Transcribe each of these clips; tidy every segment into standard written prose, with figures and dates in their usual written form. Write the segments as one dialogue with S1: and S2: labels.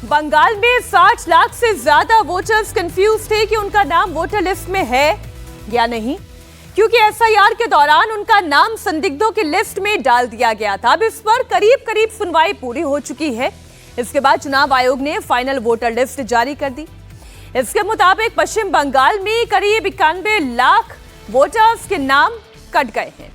S1: बंगाल में 60 लाख से ज्यादा वोटर्स कंफ्यूज थे कि उनका नाम वोटर लिस्ट में है या नहीं, क्योंकि एसआईआर के दौरान उनका नाम संदिग्धों की लिस्ट में डाल दिया गया था। अब इस पर करीब करीब सुनवाई पूरी हो चुकी है। इसके बाद चुनाव आयोग ने फाइनल वोटर लिस्ट जारी कर दी। इसके मुताबिक पश्चिम बंगाल में करीब 91 लाख वोटर्स के नाम कट गए हैं।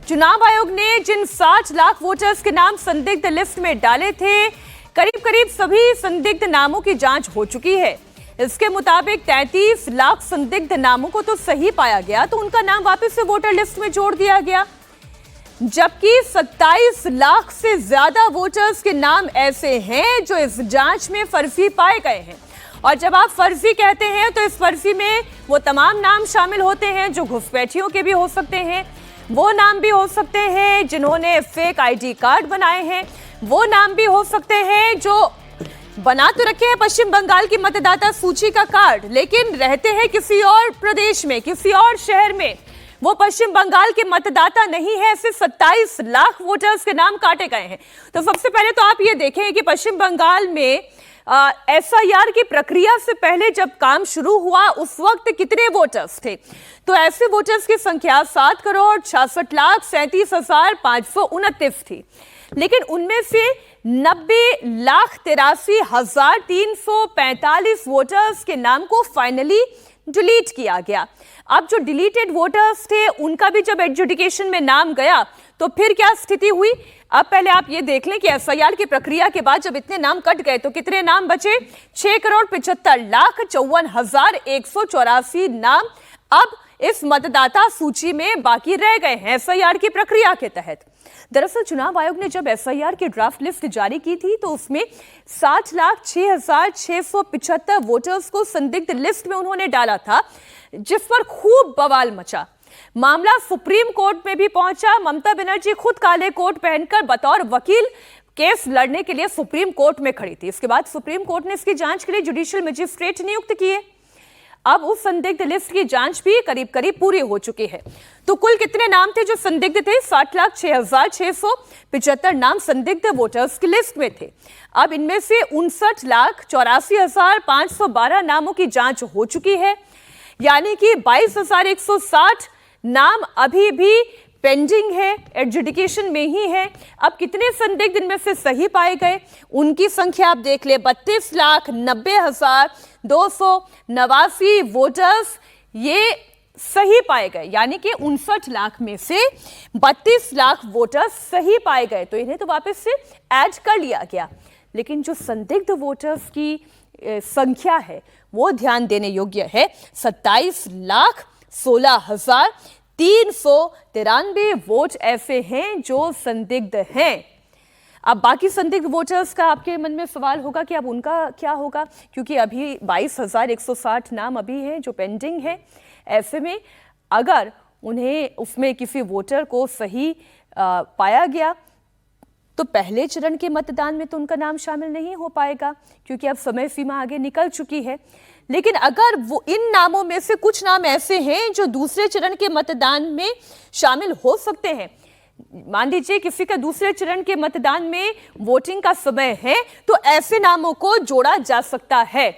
S1: चुनाव आयोग ने जिन 60 लाख वोटर्स के नाम संदिग्ध लिस्ट में डाले थे, करीब करीब सभी संदिग्ध नामों की जांच हो चुकी है। इसके मुताबिक 33 लाख संदिग्ध नामों को तो सही पाया गया, तो उनका नाम वापस से वोटर लिस्ट में जोड़ दिया गया, जबकि 27 लाख से ज्यादा वोटर्स के नाम ऐसे हैं जो इस जांच में फर्जी पाए गए हैं। और जब आप फर्जी कहते हैं तो इस फर्जी में वो तमाम नाम शामिल होते हैं जो घुसपैठियों के भी हो सकते हैं, वो नाम भी हो सकते हैं जिन्होंने फेक आईडी कार्ड बनाए हैं, वो नाम भी हो सकते हैं जो बना तो रखे हैं पश्चिम बंगाल की मतदाता सूची का कार्ड, लेकिन रहते हैं किसी और प्रदेश में, किसी और शहर में, वो पश्चिम बंगाल के मतदाता नहीं है। ऐसे 27 लाख वोटर्स के नाम काटे गए हैं। तो सबसे पहले तो आप ये देखें कि पश्चिम बंगाल में एसआईआर की प्रक्रिया से पहले जब काम शुरू हुआ उस वक्त कितने वोटर्स थे, तो ऐसे वोटर्स की संख्या 7,66,37,529 थी, लेकिन उनमें से 90,83,345 वोटर्स के नाम को फाइनली डिलीट किया गया। अब जो डिलीटेड वोटर्स थे उनका भी जब एडजुडिकेशन में नाम गया तो फिर क्या स्थिति हुई, अब पहले आप ये देख लें कि एसआईआर की प्रक्रिया के बाद जब इतने नाम कट गए तो कितने नाम बचे। 6,75,54,184 नाम अब इस मतदाता सूची में बाकी रह गए हैं एसआईआर की प्रक्रिया के तहत। दरअसल चुनाव आयोग ने जब एसआईआर की ड्राफ्ट लिस्ट जारी की थी तो उसमें 60,06,675 वोटर्स को संदिग्ध लिस्ट में उन्होंने डाला था, जिस पर खूब बवाल मचा। मामला सुप्रीम कोर्ट में भी पहुंचा। ममता बनर्जी खुद काले कोट पहनकर बतौर वकील केस लड़ने के लिए सुप्रीम कोर्ट में खड़ी थी। इसके बाद सुप्रीम कोर्ट ने इसकी जांच के लिए जुडिशियल मजिस्ट्रेट नियुक्त किए। अब उस संदिग्ध लिस्ट की जांच भी करीब करीब पूरी हो चुकी है। तो कुल कितने नाम थे जो संदिग्ध थे? 60,06,675 नाम संदिग्ध वोटर्स की लिस्ट में थे। अब इनमें से 59,84,512 नामों की जांच हो चुकी है, यानी कि 22,160 नाम अभी भी पेंडिंग है, एडजुडिकेशन में ही है। अब कितने संदिग्ध इनमें से सही पाए गए, उनकी संख्या आप देख ले, 32,90,289 वोटर्स ये सही पाए गए, यानी कि 59 लाख में से 32 लाख वोटर्स सही पाए गए, तो इन्हें तो वापस से ऐड कर लिया गया। लेकिन जो संदिग्ध वोटर्स की संख्या है वो ध्यान देने योग्य है। 27,16,393 वोट ऐसे हैं जो संदिग्ध हैं। अब बाकी संदिग्ध वोटर्स का आपके मन में सवाल होगा कि अब उनका क्या होगा, क्योंकि अभी 22,160 नाम अभी हैं जो पेंडिंग है। ऐसे में अगर उन्हें उसमें किसी वोटर को सही पाया गया तो पहले चरण के मतदान में तो उनका नाम शामिल नहीं हो पाएगा, क्योंकि अब समय सीमा आगे निकल चुकी है। लेकिन अगर वो इन नामों में से कुछ नाम ऐसे हैं जो दूसरे चरण के मतदान में शामिल हो सकते हैं, मान लीजिए किसी का दूसरे चरण के मतदान में वोटिंग का समय है, तो ऐसे नामों को जोड़ा जा सकता है।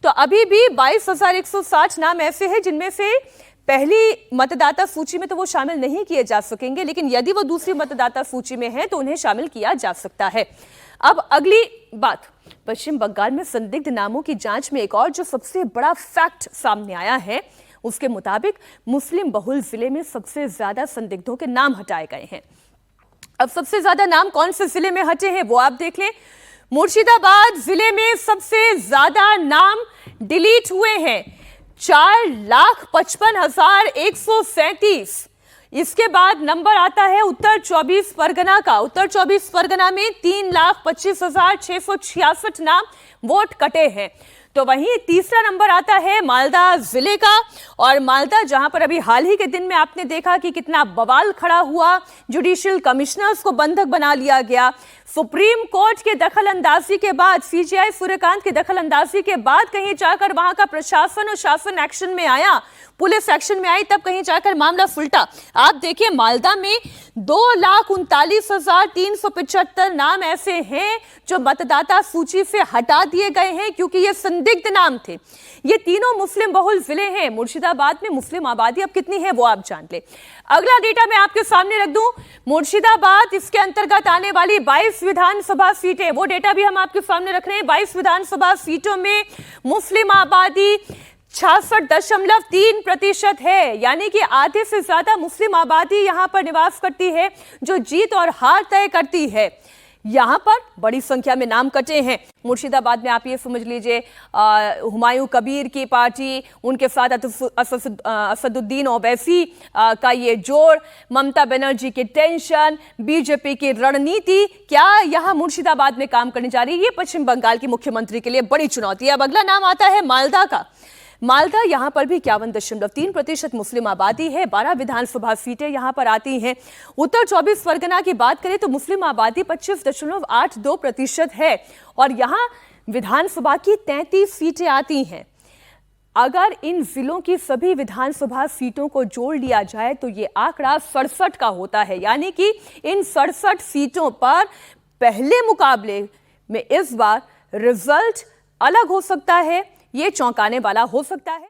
S1: तो अभी भी 22,160 नाम ऐसे हैं जिनमें से पहली मतदाता सूची में तो वो शामिल नहीं किए जा सकेंगे, लेकिन यदि वो दूसरी मतदाता सूची में है तो उन्हें शामिल किया जा सकता है। अब अगली बात, पश्चिम बंगाल में संदिग्ध नामों की जांच में एक और जो सबसे बड़ा फैक्ट सामने आया है, उसके मुताबिक मुस्लिम बहुल जिले में सबसे ज्यादा संदिग्धों के नाम हटाए गए हैं। अब सबसे ज्यादा नाम कौन से जिले में हटे हैं वो आप देख लें। मुर्शिदाबाद जिले में सबसे ज्यादा नाम डिलीट हुए हैं, 4,55,137। इसके बाद नंबर आता है उत्तर 24 परगना का। उत्तर 24 परगना में 3,25,666 नाम वोट कटे हैं। तो वहीं तीसरा नंबर आता है मालदा जिले का। और मालदा जहां पर अभी हाल ही के दिन में आपने देखा कि कितना बवाल खड़ा हुआ, जुडिशियल कमिश्नर्स को बंधक बना लिया गया। सुप्रीम कोर्ट के दखल अंदाजी के बाद, सीजेआई सूर्यकांत की दखल अंदाजी के बाद कहीं जाकर वहां का प्रशासन और शासन एक्शन में आया, पुलिस एक्शन में आई, तब कहीं जाकर मामला उल्टा। आप देखिए मालदा में 2,39,375 नाम ऐसे हैं जो मतदाता सूची से हटा दिए गए हैं क्योंकि ये संदिग्ध नाम थे। ये तीनों मुस्लिम बहुल जिले हैं। मुर्शिदाबाद में मुस्लिम आबादी अब कितनी है वो आप जान ले। अगला डेटा मैं आपके सामने रख दूं, मुर्शिदाबाद इसके अंतर्गत आने वाली 22 विधानसभा सीटें, वो डेटा भी हम आपके सामने रख रहे हैं। 22 विधानसभा सीटों में मुस्लिम आबादी 66.3% है, यानी कि आधे से ज्यादा मुस्लिम आबादी यहां पर निवास करती है, जो जीत और हार तय करती है। यहां पर बड़ी संख्या में नाम कटे हैं। मुर्शिदाबाद में आप ये समझ लीजिए हुमायूं कबीर की पार्टी, उनके साथ असदुद्दीन ओवैसी का ये जोड़, ममता बनर्जी की टेंशन, बीजेपी की रणनीति, क्या यहां मुर्शिदाबाद में काम करने जा रही है? ये पश्चिम बंगाल की मुख्यमंत्री के लिए बड़ी चुनौती है। अब अगला नाम आता है मालदा का। मालदा यहां पर भी 51.3% मुस्लिम आबादी है। 12 विधानसभा सीटें यहां पर आती हैं। उत्तर 24 परगना की बात करें तो मुस्लिम आबादी 25.82% है और यहां विधानसभा की 33 सीटें आती हैं। अगर इन जिलों की सभी विधानसभा सीटों को जोड़ लिया जाए तो ये आंकड़ा 67 का होता है, यानी कि इन 67 सीटों पर पहले मुकाबले में इस बार रिजल्ट अलग हो सकता है। ये चौंकाने वाला हो सकता है।